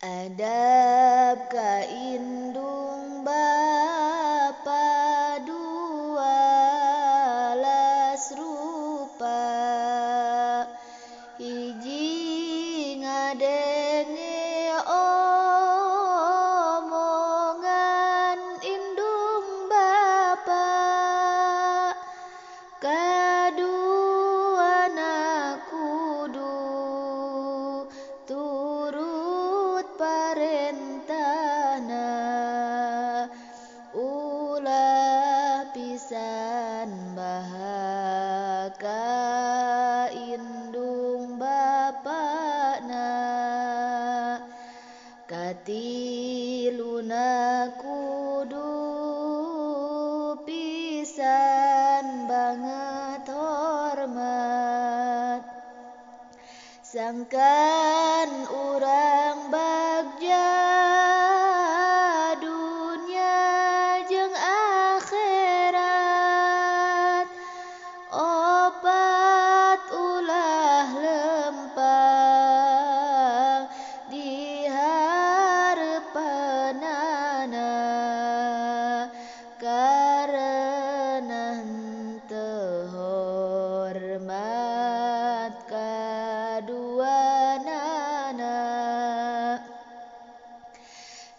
Adab ka indung bapa dua las rupa, hiji ngadenge omongan indung bapa, kaduana kudu turut parentahna, ulah pisan bahaka indung bapana, katiluna kudu pisan banget hormat, sangkan urang bagja dunya jeung akhirat, opat ulah lempang di hareupeunana, karena henteu hormat kaduanana.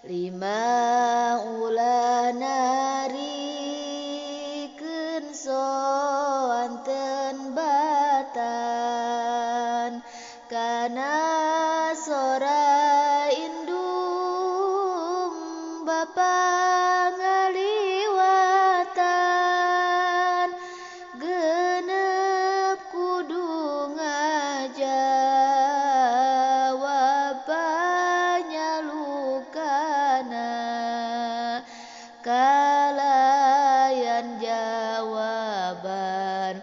Lima ulah narikeun soanteun batan, kana sora indung bapa ngaliwatan, genep kudu ngajawab panyalukana, kalayan jawaban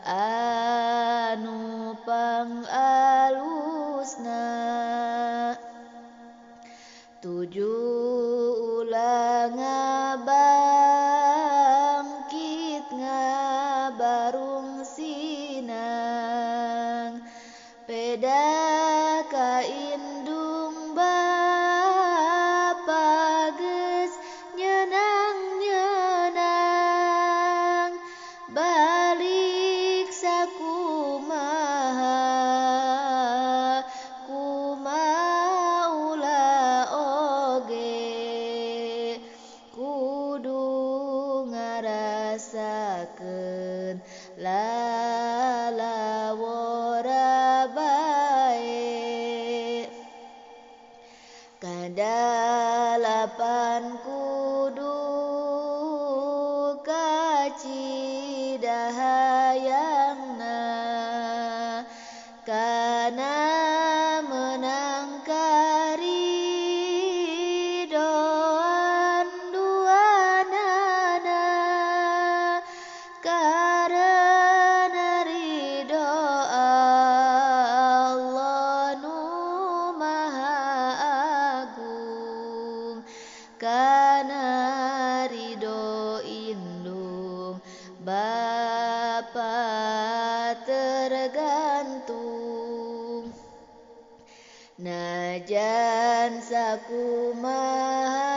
anu pangalusna. Tujuh ulah ngabangkit ngabarung sinang, peda ka indung bapa geus nyeunang-nyeunang, balik sakumaha kumaha ulah oge kudu ngarasakeun lalawora bae, kadalapan kudu kacidahayangna, kana menang karidoan duanana, karena ridho Allah nu maha agung, kana ridho indung bapa tergantung, najan sakumaha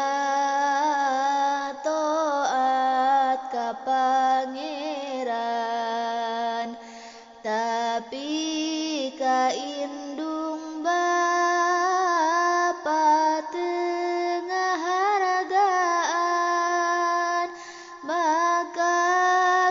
taat ka pangeran, tapi ka indung bapa teu ngahargaan, maka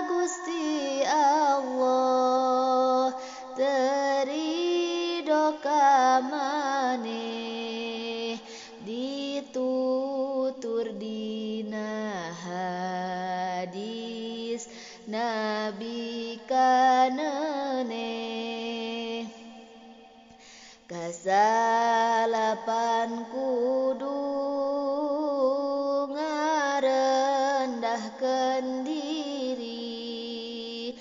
Gusti Allah teu ridho ka maneh, ditutur dina hadis Nabi kaneneh, kasalapan kudu ngarendahkeun diri,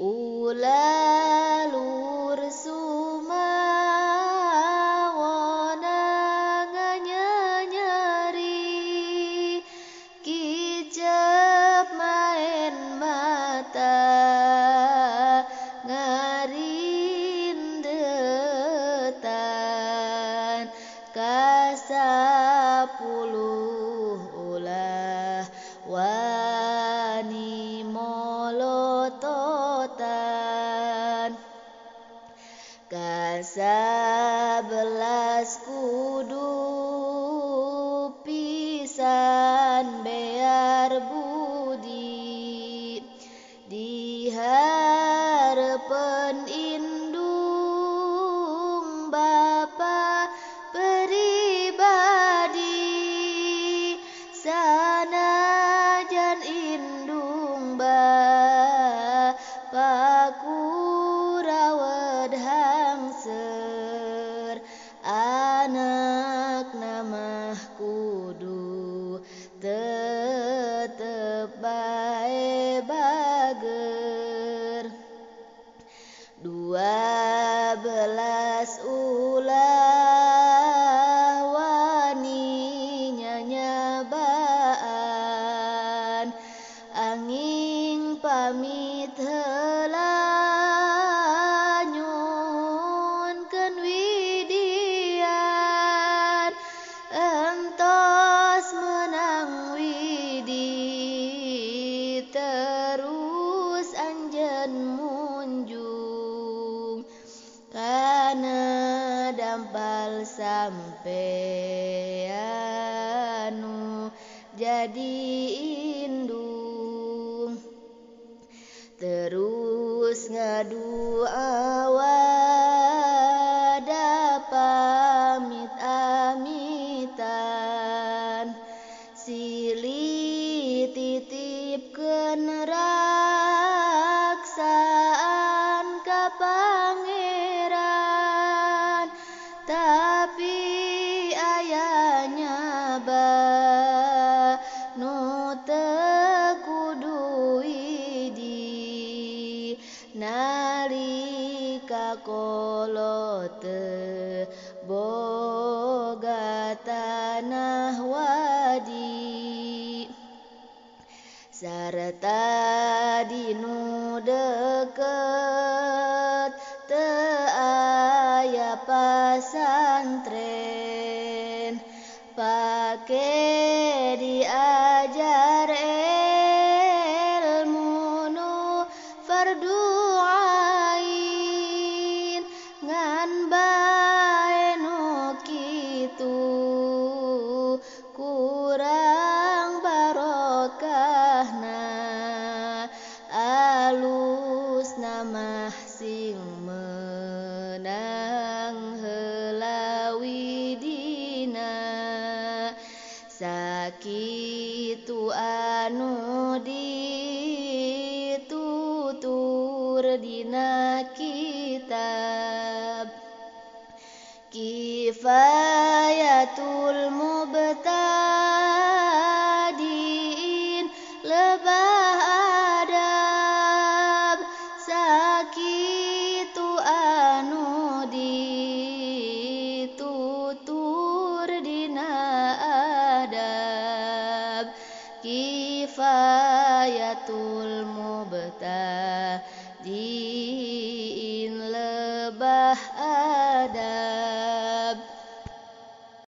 ulah luhur sumawona nganyeri, kicep maen mata ngarindetan, kasapuluh ulah wani molototan kasabelas kudu pisan bear budi dihareupeun indung Bapa pribadi sanajan indung Bapa kurawed hangser anak namah kudu tetep bae bager 12 ulah wani nyanyabaan anging pamit heula nyuhunkeun widian entos menang widi terus anjeun munjung kana dampal sampeanu jadi indung terus ngadua wada pamit amitan silih titipkeun raksaan ka pangeran tapi ayanya nu teu kudu widi nalika kolot teu boga tanah wadi sarta dinu deukeut teu aya pasantren pake diajar ilmu nu fardu ain ngan bae nu kitu kurang barokahna alus namah sing menang heula widina sakitu anu ditutur dina kitab kifayatul mubtadiin lebah adab sakitu anu ditutur dina adab kifayatul mubtadiin